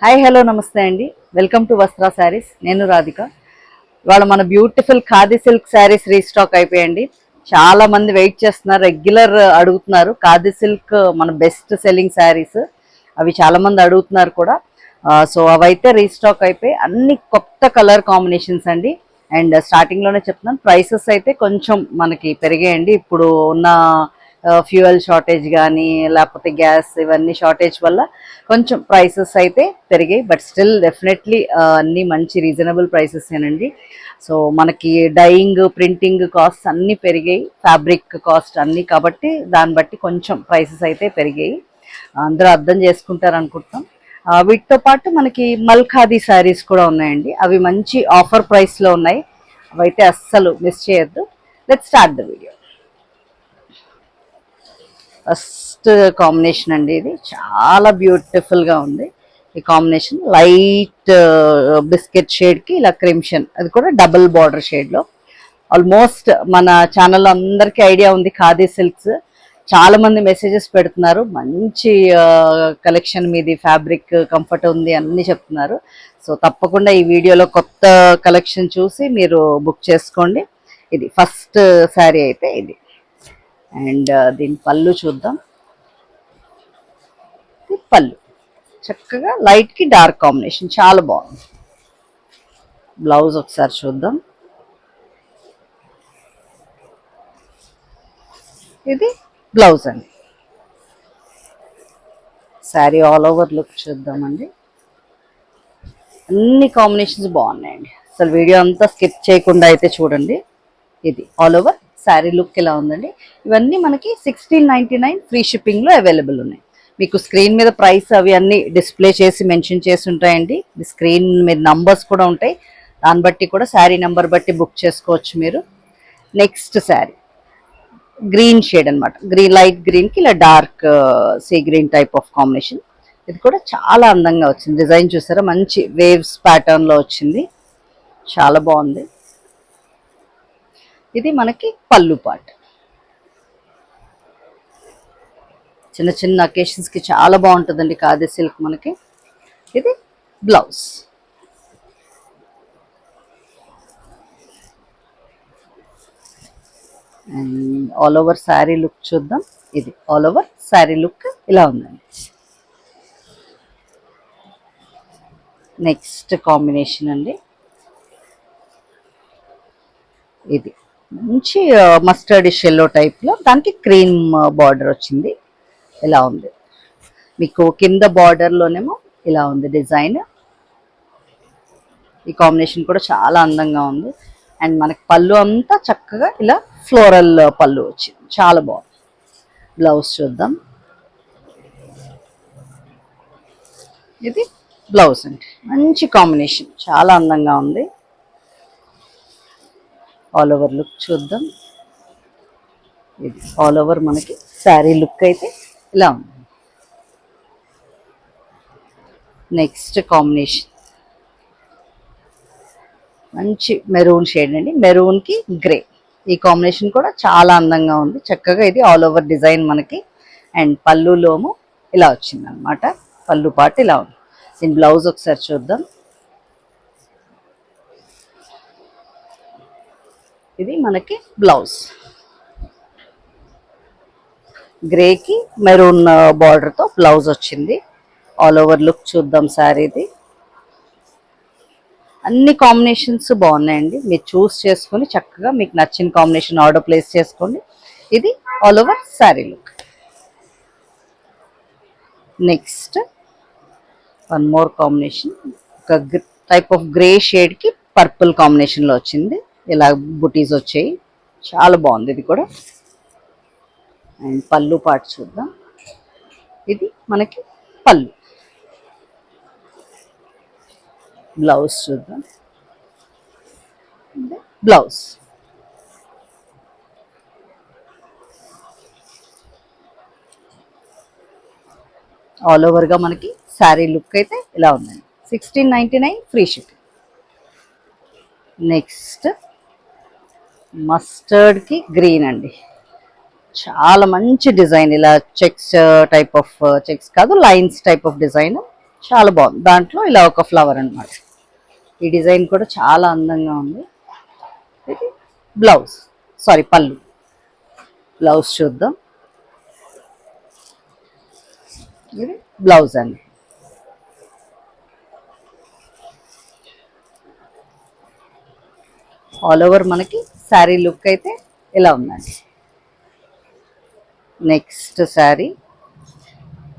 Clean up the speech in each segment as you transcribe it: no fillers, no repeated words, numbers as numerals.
Hi hello నమస్తే అండి. Welcome to Vastra saris. నేను రాధిక. ఇవాళ మన beautiful khadi silk saris restock అయిపోయండి. చాలా మంది వెయిట్ చేస్తున్నారు, రెగ్యులర్ అడుగుతున్నారు. ఖాదీ సిల్క్ మన బెస్ట్ సెల్లింగ్ శారీస్, అవి చాలా మంది అడుగుతున్నారు కూడా. సో అవైతే రీస్టాక్ అయిపోయి అన్ని కొత్త కలర్ కాంబినేషన్స్ అండి. అండ్ స్టార్టింగ్లోనే చెప్తున్నాను, ప్రైసెస్ అయితే కొంచెం మనకి పెరిగాయండి. ఇప్పుడు ఉన్న ఫ్యూయల్ షార్టేజ్ కానీ లేకపోతే గ్యాస్ ఇవన్నీ షార్టేజ్ వల్ల కొంచెం ప్రైసెస్ అయితే పెరిగాయి. బట్ స్టిల్ డెఫినెట్లీ అన్నీ మంచి రీజనబుల్ ప్రైసెస్ ఏనండి. సో మనకి డైయింగ్, ప్రింటింగ్ కాస్ట్ అన్నీ పెరిగాయి, ఫ్యాబ్రిక్ కాస్ట్ అన్నీ, కాబట్టి దాన్ని బట్టి కొంచెం ప్రైసెస్ అయితే పెరిగాయి. అందరూ అర్థం చేసుకుంటారు అనుకుంటున్నాం. వీటితో పాటు మనకి మల్ ఖాదీ శారీస్ కూడా ఉన్నాయండి. అవి మంచి ఆఫర్ ప్రైస్లో ఉన్నాయి. అవైతే అస్సలు మిస్ చేయొద్దు. Let's start the video. First combination అండి, ఇది చాలా బ్యూటిఫుల్గా ఉంది. ఈ కాంబినేషన్ లైట్ బిస్కెట్ షేడ్కి ఇలా క్రిమ్షన్, అది కూడా డబుల్ బార్డర్ షేడ్లో. ఆల్మోస్ట్ మన ఛానల్లో అందరికీ ఐడియా ఉంది ఖాదీ సిల్క్స్. చాలా మంది మెసేజెస్ పెడుతున్నారు, మంచి కలెక్షన్ మీది, ఫ్యాబ్రిక్ కంఫర్ట్ ఉంది అన్నీ చెప్తున్నారు. సో తప్పకుండా ఈ వీడియోలో కొత్త కలెక్షన్ చూసి మీరు బుక్ చేసుకోండి. ఇది ఫస్ట్ శారీ అయితే ఇది. అండ్ దీని పళ్ళు చూద్దాం. పళ్ళు చక్కగా లైట్కి డార్క్ కాంబినేషన్, చాలా బాగుంది. బ్లౌజ్ ఒకసారి చూద్దాం. ఇది బ్లౌజ్ అండి. శారీ ఆల్ ఓవర్ లుక్ చూద్దామండి. అన్ని కాంబినేషన్స్ బాగున్నాయండి. అసలు వీడియో అంతా స్కిప్ చేయకుండా అయితే చూడండి. ఇది ఆల్ ఓవర్ శారీ లుక్ ఇలా ఉందండి. ఇవన్నీ మనకి 1699 ఫ్రీ షిప్పింగ్లో అవైలబుల్ ఉన్నాయి. మీకు స్క్రీన్ మీద ప్రైస్ అవి అన్నీ డిస్ప్లే చేసి మెన్షన్ చేసి ఉంటాయండి. స్క్రీన్ మీద నంబర్స్ కూడా ఉంటాయి, దాన్ని బట్టి కూడా శారీ నెంబర్ బట్టి బుక్ చేసుకోవచ్చు మీరు. నెక్స్ట్ శారీ గ్రీన్ షేడ్ అనమాట. లైట్ గ్రీన్కి ఇలా dark sea green type of combination. ఇది కూడా చాలా అందంగా వచ్చింది. డిజైన్ చూసారా, మంచి వేవ్స్ ప్యాటర్న్లో వచ్చింది, చాలా బాగుంది. ఇది మనకి పళ్ళు పార్ట్. చిన్న చిన్న అకేషన్స్కి చాలా బాగుంటుందండి ఖాదీ సిల్క్ మనకి. ఇది blouse. And all over sari look చూద్దాం. ఇది ఆల్ ఓవర్ శారీ లుక్ ఇలా ఉందండి. నెక్స్ట్ కాంబినేషన్ అండి, ఇది మంచి మస్టర్డ్ షెల్లో టైప్లో, దానికి క్రీమ్ బార్డర్ వచ్చింది, ఇలా ఉంది. మీకు కింద బార్డర్లోనేమో ఇలా ఉంది డిజైన్. ఈ కాంబినేషన్ కూడా చాలా అందంగా ఉంది. అండ్ మనకి పళ్ళు అంతా చక్కగా ఇలా ఫ్లోరల్ పళ్ళు వచ్చింది, చాలా బాగుంది. బ్లౌజ్ చూద్దాం. ఇది బ్లౌజ్ అండి, మంచి కాంబినేషన్, చాలా అందంగా ఉంది. ఆల్ ఓవర్ లుక్ చూద్దాం. ఇది ఆల్ ఓవర్ మనకి శారీ లుక్ అయితే ఇలా ఉంది. నెక్స్ట్ కాంబినేషన్ మంచి మెరూన్ షేడ్ అండి, మెరూన్కి గ్రే. ఈ కాంబినేషన్ కూడా చాలా అందంగా ఉంది, చక్కగా. ఇది ఆల్ ఓవర్ డిజైన్ మనకి. అండ్ పళ్ళులోము ఇలా వచ్చింది అనమాట, పళ్ళు పాటు ఇలా ఉంది. దీని బ్లౌజ్ ఒకసారి చూద్దాం. ఇది మనకి బ్లౌజ్, గ్రేకి మెరూన్ బార్డర్తో బ్లౌజ్ వచ్చింది. ఆల్ ఓవర్ లుక్ చూద్దాం శారీది. అన్ని కాంబినేషన్స్ బాగున్నాయండి, మీరు చూస్ చేసుకొని చక్కగా మీకు నచ్చిన కాంబినేషన్ ఆర్డర్ ప్లేస్ చేసుకోండి. ఇది all over sari look. Next one more combination, ఒక టైప్ ఆఫ్ గ్రే షేడ్కి పర్పుల్ కాంబినేషన్లో వచ్చింది, ఇలా బుటీస్ వచ్చాయి, చాలా బాగుంది ఇది కూడా. అండ్ పళ్ళు పార్ట్ చూద్దాం. ఇది మనకి పళ్ళు. బ్లౌజ్ చూద్దాం. బ్లౌజ్ ఆల్ ఓవర్గా మనకి శారీ లుక్ అయితే ఇలా ఉందండి. 1699 ఫ్రీ షిప్పింగ్. నెక్స్ట్ మస్టర్డ్కి గ్రీన్ అండి, చాలా మంచి డిజైన్. ఇలా చెక్స్ టైప్ ఆఫ్, చెక్స్ కాదు లైన్స్ టైప్ ఆఫ్ డిజైన్, చాలా బాగుంది. దాంట్లో ఇలా ఒక ఫ్లవర్ అన్నమాట. ఈ డిజైన్ కూడా చాలా అందంగా ఉంది. ఇది బ్లౌజ్, సారీ పళ్ళు. బ్లౌజ్ చూద్దాం. ఇది బ్లౌజ్ అండి. ఆల్ ఓవర్ మనకి శారీ లుక్ అయితే ఇలా ఉందండి. నెక్స్ట్ శారీ,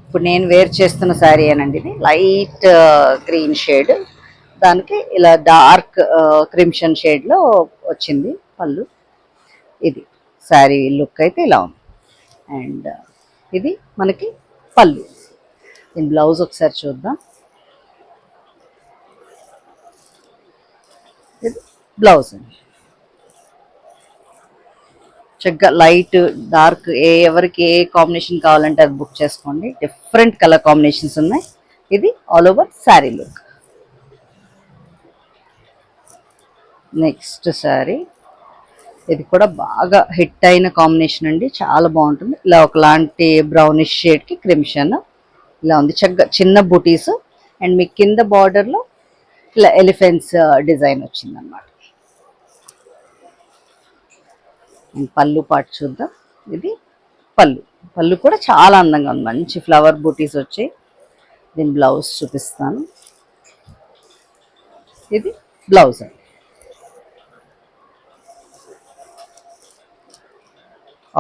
ఇప్పుడు నేను వేర్ చేస్తున్న శారీ అనండి. ఇది లైట్ గ్రీన్ షేడ్, దానికి ఇలా డార్క్ క్రిమ్షన్ షేడ్లో వచ్చింది పళ్ళు. ఇది శారీ లుక్ అయితే ఇలా ఉంది. అండ్ ఇది మనకి పళ్ళు. దీని బ్లౌజ్ ఒకసారి చూద్దాం. ఇది బ్లౌజ్ అండి. చక్కగా లైట్ డార్క్ ఎవరికి ఏ కాంబినేషన్ కావాలంటే అది బుక్ చేసుకోండి. డిఫరెంట్ కలర్ కాంబినేషన్స్ ఉన్నాయి. ఇది all over sari look. Next sari, ఇది కూడా బాగా హిట్ అయిన కాంబినేషన్ అండి. చాలా బాగుంటుంది. ఇలా ఒకలాంటి బ్రౌనిష్ షేడ్కి క్రిమ్షన్ ఇలా ఉంది. చక్కగా చిన్న బుటీస్ అండ్ మీ కింద బార్డర్లో ఇలా ఎలిఫెంట్స్ డిజైన్ వచ్చింది అన్నమాట. పళ్ళు పాటు చూద్దాం. ఇది పళ్ళు. పళ్ళు కూడా చాలా అందంగా ఉంది. మంచి ఫ్లవర్ బూటీస్ వచ్చాయి. దీని బ్లౌజ్ చూపిస్తాను. ఇది బ్లౌజ్ అండి.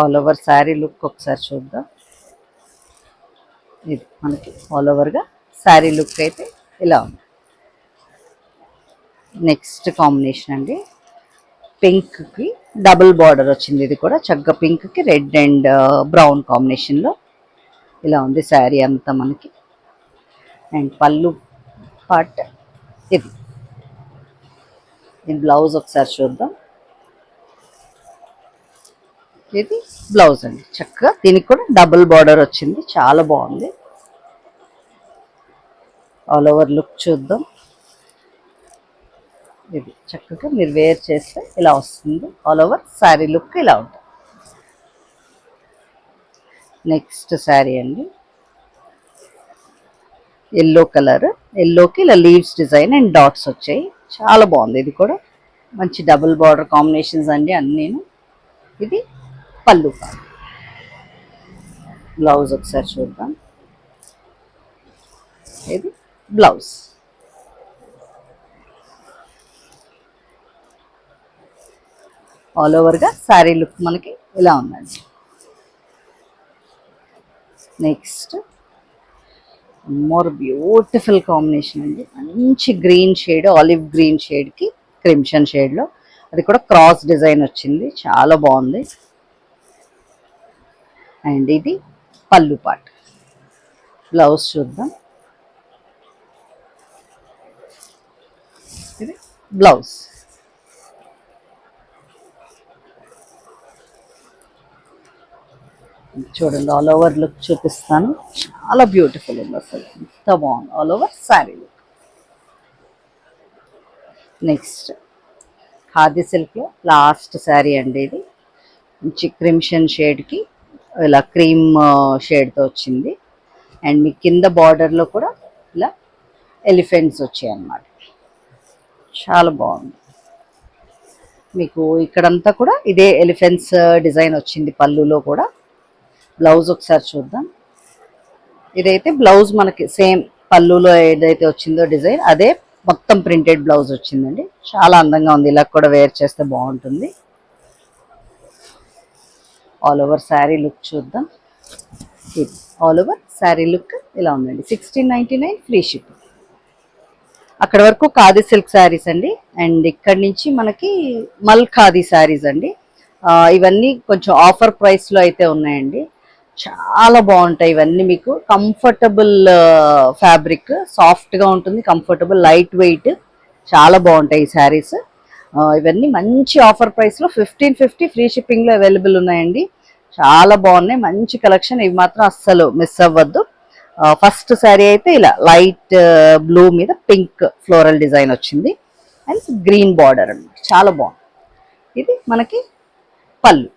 ఆల్ ఓవర్ శారీ లుక్ ఒకసారి చూద్దాం. ఇది మనకి ఆల్ ఓవర్గా శారీ లుక్ అయితే ఇలా ఉంది. నెక్స్ట్ కాంబినేషన్ అండి, పింక్కి డబుల్ బార్డర్ వచ్చింది. ఇది కూడా చక్కగా పింక్కి రెడ్ అండ్ బ్రౌన్ కాంబినేషన్లో ఇలా ఉంది శారీ అంతా మనకి. అండ్ పళ్ళు పార్ట్ ఇది. దీని బ్లౌజ్ ఒకసారి చూద్దాం. ఇది బ్లౌజ్ అండి. చక్కగా దీనికి కూడా డబుల్ బార్డర్ వచ్చింది. చాలా బాగుంది. ఆల్ ఓవర్ లుక్ చూద్దాం. ఇది చక్కగా మీరు వేర్ చేస్తే ఇలా వస్తుంది. ఆల్ ఓవర్ శారీ లుక్ ఇలా ఉంటుంది. నెక్స్ట్ శారీ అండి, ఎల్లో కలర్. ఎల్లోకి ఇలా లీవ్స్ డిజైన్ అండ్ డాట్స్ వచ్చాయి. చాలా బాగుంది. ఇది కూడా మంచి డబుల్ బార్డర్ కాంబినేషన్స్ అండి అన్నీను. ఇది పళ్ళు. బ్లౌజ్ ఒకసారి చూద్దాం. ఇది బ్లౌజ్. ఆల్ ఓవర్గా శారీ లుక్ మనకి ఇలా ఉందండి. నెక్స్ట్ మోర్ బ్యూటిఫుల్ కాంబినేషన్ అండి. మంచి గ్రీన్ షేడ్, ఆలివ్ గ్రీన్ షేడ్కి క్రిమ్షన్ షేడ్లో, అది కూడా క్రాస్ డిజైన్ వచ్చింది. చాలా బాగుంది. అండ్ ఇది పళ్ళు పార్ట్. బ్లౌజ్ చూద్దాం. ఇది బ్లౌజ్. చూడండి, ఆల్ ఓవర్ లుక్ చూపిస్తాను. చాలా బ్యూటిఫుల్ ఉంది అసలు, ఎంత బాగుంది all over sari look. Next khadi సిల్క్లో లాస్ట్ శారీ అండి. ఇది మంచి క్రిమ్షన్ షేడ్కి ఇలా క్రీమ్ షేడ్తో వచ్చింది. అండ్ మీ కింద బార్డర్లో కూడా ఇలా ఎలిఫెంట్స్ వచ్చాయి అన్నమాట. చాలా బాగుంది. మీకు ఇక్కడంతా కూడా ఇదే ఎలిఫెంట్స్ డిజైన్ వచ్చింది పళ్ళులో కూడా. బ్లౌజ్ ఒకసారి చూద్దాం. ఇదైతే బ్లౌజ్ మనకి సేమ్ పళ్ళులో ఏదైతే వచ్చిందో డిజైన్ అదే మొత్తం ప్రింటెడ్ బ్లౌజ్ వచ్చిందండి. చాలా అందంగా ఉంది. ఇలా కూడా వేర్ చేస్తే బాగుంటుంది. ఆల్ ఓవర్ శారీ లుక్ చూద్దాం. ఇది ఆల్ ఓవర్ శారీ లుక్ ఇలా ఉందండి. 1699 ఫ్రీ షిప్. అక్కడ వరకు ఖాదీ సిల్క్ శారీస్ అండి. అండ్ ఇక్కడ నుంచి మనకి మల్ ఖాదీ శారీస్ అండి. ఇవన్నీ కొంచెం ఆఫర్ ప్రైస్లో అయితే ఉన్నాయండి. చాలా బాగుంటాయి ఇవన్నీ. మీకు కంఫర్టబుల్ ఫ్యాబ్రిక్, సాఫ్ట్గా ఉంటుంది, కంఫర్టబుల్, లైట్ వెయిట్, చాలా బాగుంటాయి ఈ శారీస్. ఇవన్నీ మంచి ఆఫర్ ప్రైస్లో 1550 ఫ్రీ షిప్పింగ్లో అవైలబుల్ ఉన్నాయండి. చాలా బాగున్నాయి, మంచి కలెక్షన్. ఇవి మాత్రం అస్సలు మిస్ అవ్వద్దు. ఫస్ట్ శారీ అయితే ఇలా లైట్ బ్లూ మీద పింక్ ఫ్లోరల్ డిజైన్ వచ్చింది అండ్ గ్రీన్ బార్డర్ అన్నమాట. చాలా బాగుంది. ఇది మనకి పళ్ళు.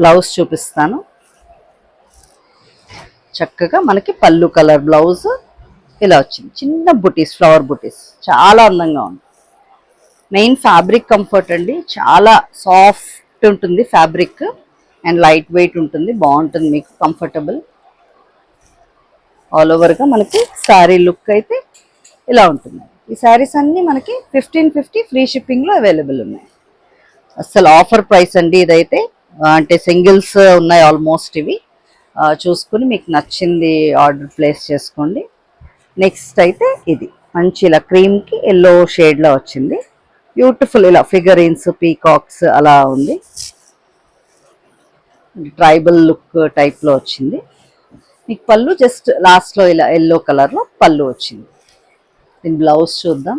బ్లౌజ్ చూపిస్తాను. చక్కగా మనకి పళ్ళు కలర్ బ్లౌజ్ ఇలా వచ్చింది. చిన్న బుటీస్, ఫ్లవర్ బుటీస్, చాలా అందంగా ఉంది. మెయిన్ ఫ్యాబ్రిక్ కంఫర్ట్ అండి, చాలా సాఫ్ట్ ఉంటుంది ఫ్యాబ్రిక్ అండ్ లైట్ వెయిట్ ఉంటుంది, బాగుంటుంది మీకు కంఫర్టబుల్. ఆల్ ఓవర్గా మనకి శారీ లుక్ అయితే ఇలా ఉంటుంది. ఈ శారీస్ అన్నీ మనకి 1550 ఫ్రీ షిప్పింగ్లో అవైలబుల్ ఉన్నాయి. అసలు ఆఫర్ ప్రైస్ అండి ఇదైతే. అంటే సింగిల్స్ ఉన్నాయి ఆల్మోస్ట్. ఇవి చూసుకుని మీకు నచ్చింది ఆర్డర్ ప్లేస్ చేసుకోండి. నెక్స్ట్ అయితే ఇది మంచి ఇలా క్రీమ్కి ఎల్లో షేడ్లో వచ్చింది. బ్యూటిఫుల్ ఇలా ఫిగరీన్స్, పీకాక్స్ అలా ఉంది. ట్రైబల్ లుక్ టైప్లో వచ్చింది. మీకు పళ్ళు జస్ట్ లాస్ట్లో ఇలా ఎల్లో కలర్లో పళ్ళు వచ్చింది. దీని బ్లౌజ్ చూద్దాం.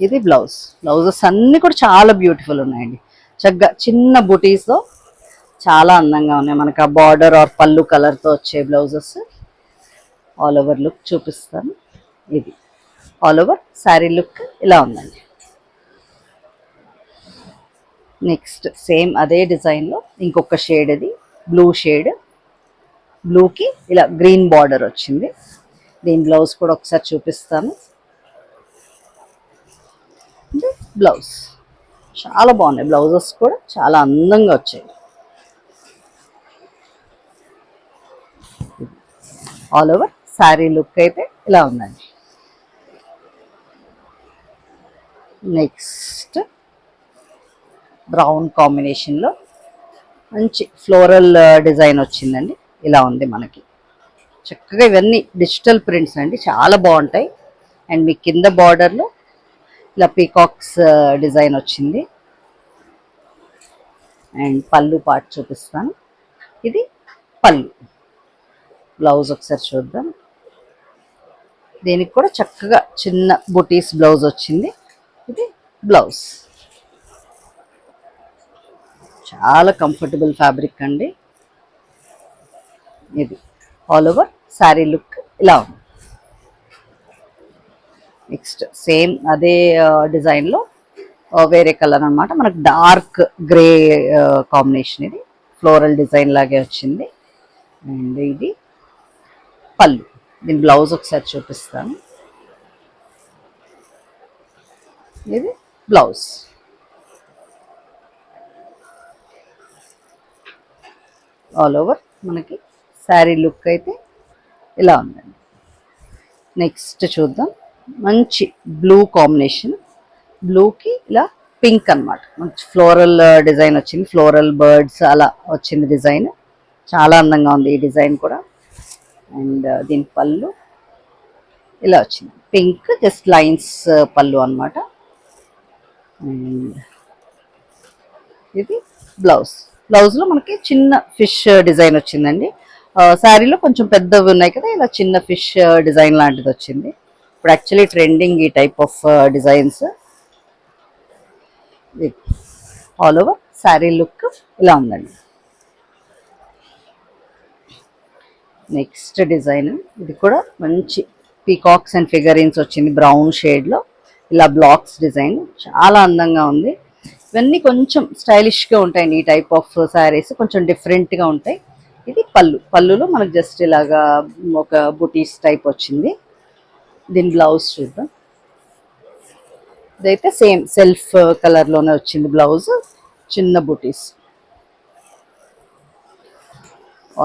ఇది బ్లౌజెస్ అన్నీ కూడా చాలా బ్యూటిఫుల్ ఉన్నాయండి. చక్కగా చిన్న బుటీస్తో చాలా అందంగా ఉన్నాయి. మనకు ఆ బార్డర్ ఆర్ పళ్ళు కలర్తో వచ్చే బ్లౌజెస్. ఆల్ ఓవర్ లుక్ చూపిస్తాను. ఇది ఆల్ ఓవర్ శారీ లుక్ ఇలా ఉందండి. నెక్స్ట్ సేమ్ అదే డిజైన్లో ఇంకొక షేడ్, ఇది బ్లూ షేడ్. బ్లూకి ఇలా గ్రీన్ బార్డర్ వచ్చింది. దీని బ్లౌజ్ కూడా ఒకసారి చూపిస్తాను. బ్లౌజ్ చాలా బాగున్నాయి. బ్లౌజెస్ కూడా చాలా అందంగా వచ్చాయి. ఆల్ ఓవర్ శారీ లుక్ అయితే ఇలా ఉందండి. నెక్స్ట్ బ్రౌన్ కాంబినేషన్లో మంచి ఫ్లోరల్ డిజైన్ వచ్చిందండి. ఇలా ఉంది మనకి. చక్కగా ఇవన్నీ డిజిటల్ ప్రింట్స్ అండి, చాలా బాగుంటాయి. అండ్ మీ కింద బార్డర్లో ఇలా పీకాక్స్ డిజైన్ వచ్చింది. అండ్ పళ్ళు పార్ట్ చూపిస్తాను. ఇది పళ్ళు. బ్లౌజ్ ఒకసారి చూద్దాం. దీనికి కూడా చక్కగా చిన్న బుటీస్ బ్లౌజ్ వచ్చింది. ఇది బ్లౌజ్. చాలా కంఫర్టబుల్ ఫ్యాబ్రిక్ అండి. ఇది ఆల్ ఓవర్ శారీ లుక్ ఇలా ఉంది. నెక్స్ట్ సేమ్ అదే డిజైన్లో వేరే కలర్ అనమాట. మనకు డార్క్ గ్రే కాంబినేషన్. ఇది ఫ్లోరల్ డిజైన్ లాగే వచ్చింది. అండ్ ఇది పళ్ళు. దీని బ్లౌజ్ ఒకసారి చూపిస్తాను. ఇది బ్లౌజ్. ఆల్ ఓవర్ మనకి శారీ లుక్ అయితే ఇలా ఉందండి. నెక్స్ట్ చూద్దాం. మంచి బ్లూ కాంబినేషన్. బ్లూకి ఇలా పింక్ అనమాట. మంచి ఫ్లోరల్ డిజైన్ వచ్చింది. ఫ్లోరల్ బర్డ్స్ అలా వచ్చింది డిజైన్. చాలా అందంగా ఉంది ఈ డిజైన్ కూడా. అండ్ దీని పళ్ళు ఇలా వచ్చింది. పింక్ జస్ట్ లైన్స్ పళ్ళు అనమాట. అండ్ ఇది బ్లౌజ్. బ్లౌజ్లో మనకి చిన్న ఫిష్ డిజైన్ వచ్చిందండి. శారీలో కొంచెం పెద్దవి ఉన్నాయి కదా, ఇలా చిన్న ఫిష్ డిజైన్ లాంటిది వచ్చింది. ఇప్పుడు యాక్చువల్లీ ట్రెండింగ్ ఈ type of designs. All over sari look ఇలా ఉందండి. నెక్స్ట్ డిజైన్ ఇది కూడా మంచి పీకాక్స్ అండ్ ఫిగరీన్స్ వచ్చింది. బ్రౌన్ షేడ్లో ఇలా బ్లాక్స్ డిజైన్ చాలా అందంగా ఉంది. ఇవన్నీ కొంచెం స్టైలిష్గా ఉంటాయండి. ఈ టైప్ ఆఫ్ శారీస్ కొంచెం డిఫరెంట్గా ఉంటాయి. ఇది పళ్ళు. పళ్ళులో మనకు జస్ట్ ఇలాగా ఒక బుటీస్ టైప్ వచ్చింది. దీని బ్లౌజ్ చూద్దాం. ఇదైతే సేమ్ సెల్ఫ్ కలర్లోనే వచ్చింది బ్లౌజ్. చిన్న బుటీస్.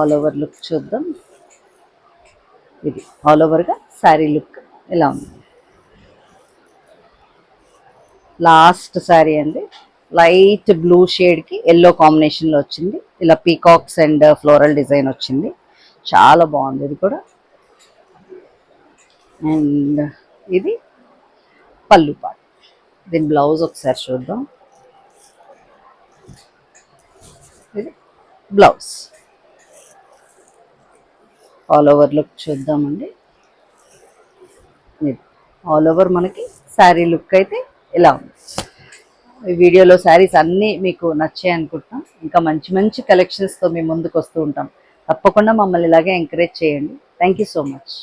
ఆల్ ఓవర్ లుక్ చూద్దాం. ఇది ఆల్ ఓవర్గా శారీ లుక్ ఇలా ఉంది. లాస్ట్ శారీ అండి. లైట్ బ్లూ షేడ్కి ఎల్లో కాంబినేషన్లో వచ్చింది. ఇలా పీకాక్స్ అండ్ ఫ్లోరల్ డిజైన్ వచ్చింది. చాలా బాగుంది ఇది కూడా. అండ్ ఇది పళ్ళు పార్ట్. దీని బ్లౌజ్ ఒకసారి చూద్దాం. ఇది బ్లౌజ్. ఆల్ ఓవర్ లుక్ చూద్దామండి. ఆల్ ఓవర్ మనకి శారీ లుక్ అయితే ఇలా ఉంది. ఈ వీడియోలో శారీస్ అన్నీ మీకు నచ్చాయి అనుకుంటున్నాం. ఇంకా మంచి మంచి కలెక్షన్స్తో మీ ముందుకు వస్తూ ఉంటాం. తప్పకుండా మమ్మల్ని ఇలాగే ఎంకరేజ్ చేయండి. Thank you so much.